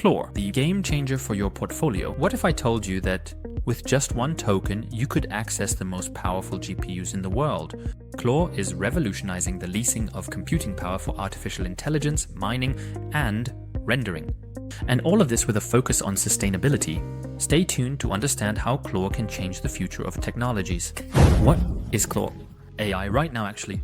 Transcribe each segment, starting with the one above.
Clore, the game changer for your portfolio. What if I told you that with just one token, you could access the most powerful GPUs in the world? Clore is revolutionizing the leasing of computing power for artificial intelligence, mining, and rendering. And all of this with a focus on sustainability. Stay tuned to understand how Clore can change the future of technologies. What is Clore.AI right now actually?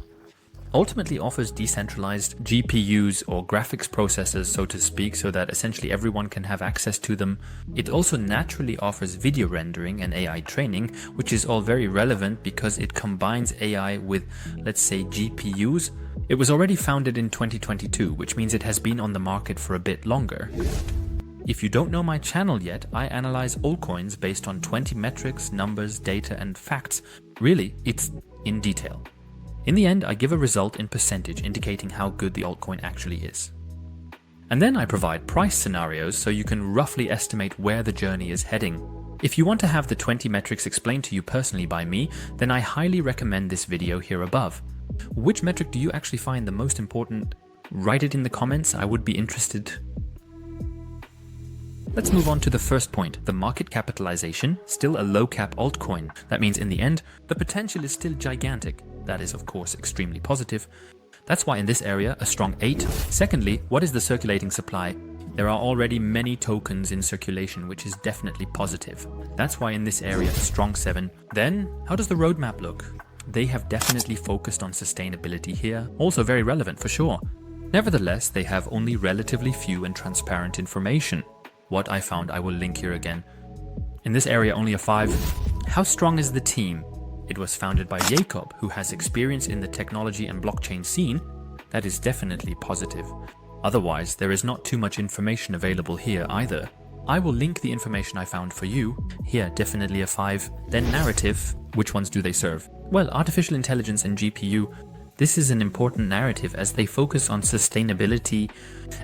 Ultimately offers decentralized GPUs or graphics processors, so to speak, so that essentially everyone can have access to them. It also naturally offers video rendering and AI training, which is all very relevant because it combines AI with, let's say, GPUs. It was already founded in 2022, which means it has been on the market for a bit longer. If you don't know my channel yet, I analyze altcoins based on 20 metrics, numbers, data, and facts. Really, it's in detail. In the end, I give a result in percentage indicating how good the altcoin actually is. And then I provide price scenarios so you can roughly estimate where the journey is heading. If you want to have the 20 metrics explained to you personally by me, then I highly recommend this video here above. Which metric do you actually find the most important? Write it in the comments, I would be interested. Let's move on to the first point, the market capitalization, still a low cap altcoin. That means in the end, the potential is still gigantic. That is of course extremely positive. That's why in this area, a strong 8. Secondly, what is the circulating supply? There are already many tokens in circulation, which is definitely positive. That's why in this area, a strong 7. Then, how does the roadmap look? They have definitely focused on sustainability here, also very relevant for sure. Nevertheless, they have only relatively few and transparent information. What I found I will link here again. In this area only a 5. How strong is the team? It was founded by Jacob, who has experience in the technology and blockchain scene. That is definitely positive. Otherwise, there is not too much information available here either. I will link the information I found for you. Here, definitely a 5. Then narrative. Which ones do they serve? Well, artificial intelligence and GPU. This is an important narrative as they focus on sustainability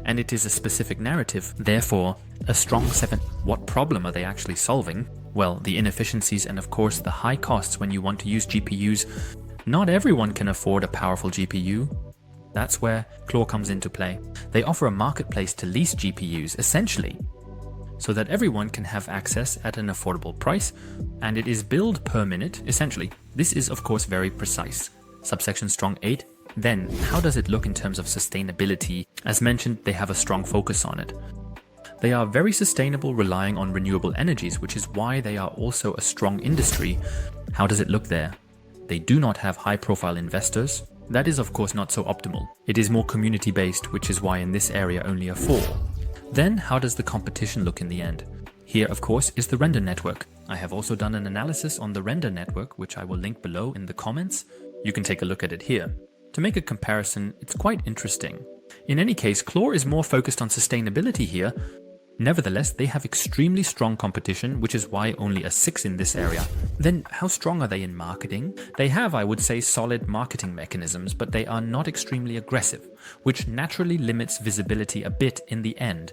and it is a specific narrative. Therefore, a strong 7. What problem are they actually solving? Well, the inefficiencies and of course the high costs when you want to use GPUs. Not everyone can afford a powerful GPU. That's where Clore comes into play. They offer a marketplace to lease GPUs, essentially, so that everyone can have access at an affordable price, and it is billed per minute, essentially. This is of course very precise. Subsection strong 8. Then, how does it look in terms of sustainability? As mentioned, they have a strong focus on it. They are very sustainable, relying on renewable energies, which is why they are also a strong industry. How does it look there? They do not have high-profile investors. That is of course not so optimal. It is more community-based, which is why in this area only a 4. Then, how does the competition look in the end? Here, of course, is the render network. I have also done an analysis on the render network, which I will link below in the comments. You can take a look at it here. To make a comparison, it's quite interesting. In any case, Clore is more focused on sustainability here. Nevertheless, they have extremely strong competition, which is why only a 6 in this area. Then, how strong are they in marketing? They have, I would say, solid marketing mechanisms, but they are not extremely aggressive, which naturally limits visibility a bit in the end.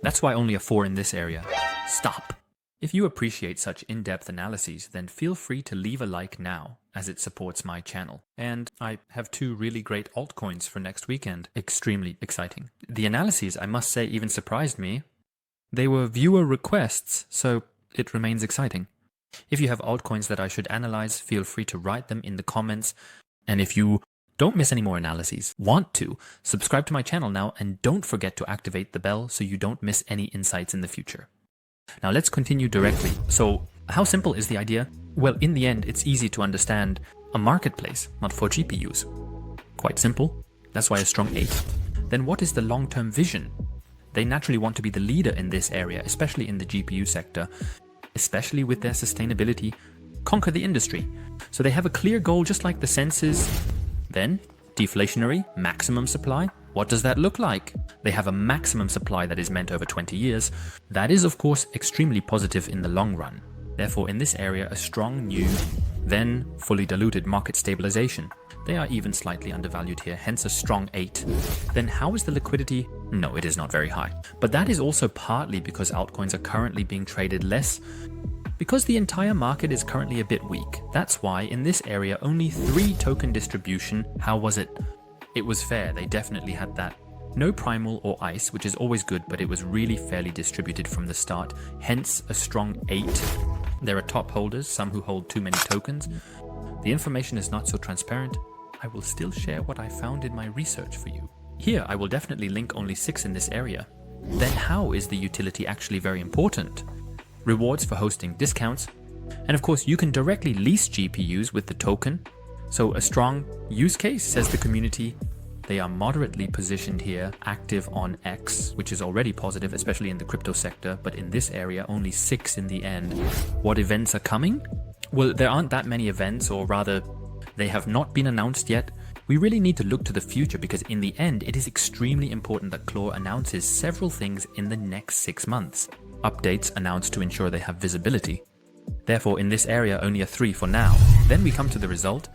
That's why only a 4 in this area. Stop! If you appreciate such in-depth analyses, then feel free to leave a like now, as it supports my channel. And I have 2 really great altcoins for next weekend. Extremely exciting. The analyses, I must say, even surprised me. They were viewer requests, so it remains exciting. If you have altcoins that I should analyze, feel free to write them in the comments. And if you don't miss any more analyses, want to, subscribe to my channel now and don't forget to activate the bell so you don't miss any insights in the future. Now let's continue directly. So how simple is the idea? Well, in the end, it's easy to understand. A marketplace, not for GPUs. Quite simple. That's why a strong 8. Then what is the long-term vision? They naturally want to be the leader in this area, especially in the GPU sector, especially with their sustainability, conquer the industry. So they have a clear goal just like the senses. Then, deflationary, maximum supply. What does that look like? They have a maximum supply that is meant over 20 years. That is of course extremely positive in the long run. Therefore in this area a strong new, then fully diluted market stabilization. They are even slightly undervalued here, hence a strong 8. Then how is the liquidity? No, it is not very high. But that is also partly because altcoins are currently being traded less, because the entire market is currently a bit weak. That's why in this area only 3 token distribution. How was it? It was fair, they definitely had that No primal or ice, which is always good, but it was really fairly distributed from the start, hence a strong 8. There are top holders, some who hold too many tokens. The information is not so transparent. I will still share what I found in my research for you. Here, I will definitely link only 6 in this area. Then how is the utility actually very important? Rewards for hosting discounts. And of course, you can directly lease GPUs with the token. So a strong use case, says the community. They are moderately positioned here, active on X, which is already positive, especially in the crypto sector, but in this area, only 6 in the end. What events are coming? Well, there aren't that many events, or rather, they have not been announced yet. We really need to look to the future because in the end, it is extremely important that Clore announces several things in the next 6 months. Updates announced to ensure they have visibility. Therefore, in this area, only a 3 for now. Then we come to the result.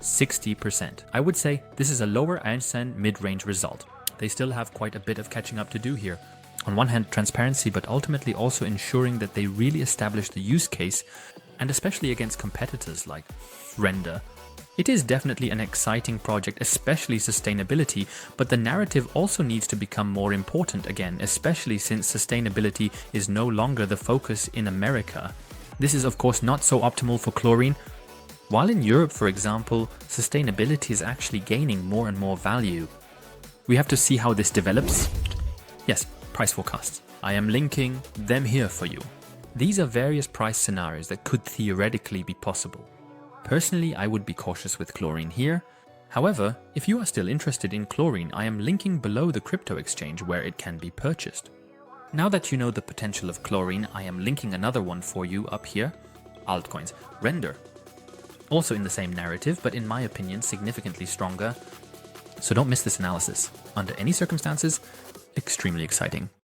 60%. I would say this is a lower Einstein mid-range result. They still have quite a bit of catching up to do here. On one hand, transparency, but ultimately also ensuring that they really establish the use case, and especially against competitors like Render. It is definitely an exciting project, especially sustainability, but the narrative also needs to become more important again, especially since sustainability is no longer the focus in America. This is of course not so optimal for Clorine. While in Europe, for example, sustainability is actually gaining more and more value. We have to see how this develops. Yes, price forecasts. I am linking them here for you. These are various price scenarios that could theoretically be possible. Personally, I would be cautious with Clorine here. However, if you are still interested in Clorine, I am linking below the crypto exchange where it can be purchased. Now that you know the potential of Clorine, I am linking another one for you up here. Altcoins. Render. Also in the same narrative, but in my opinion significantly stronger. So don't miss this analysis. Under any circumstances, extremely exciting.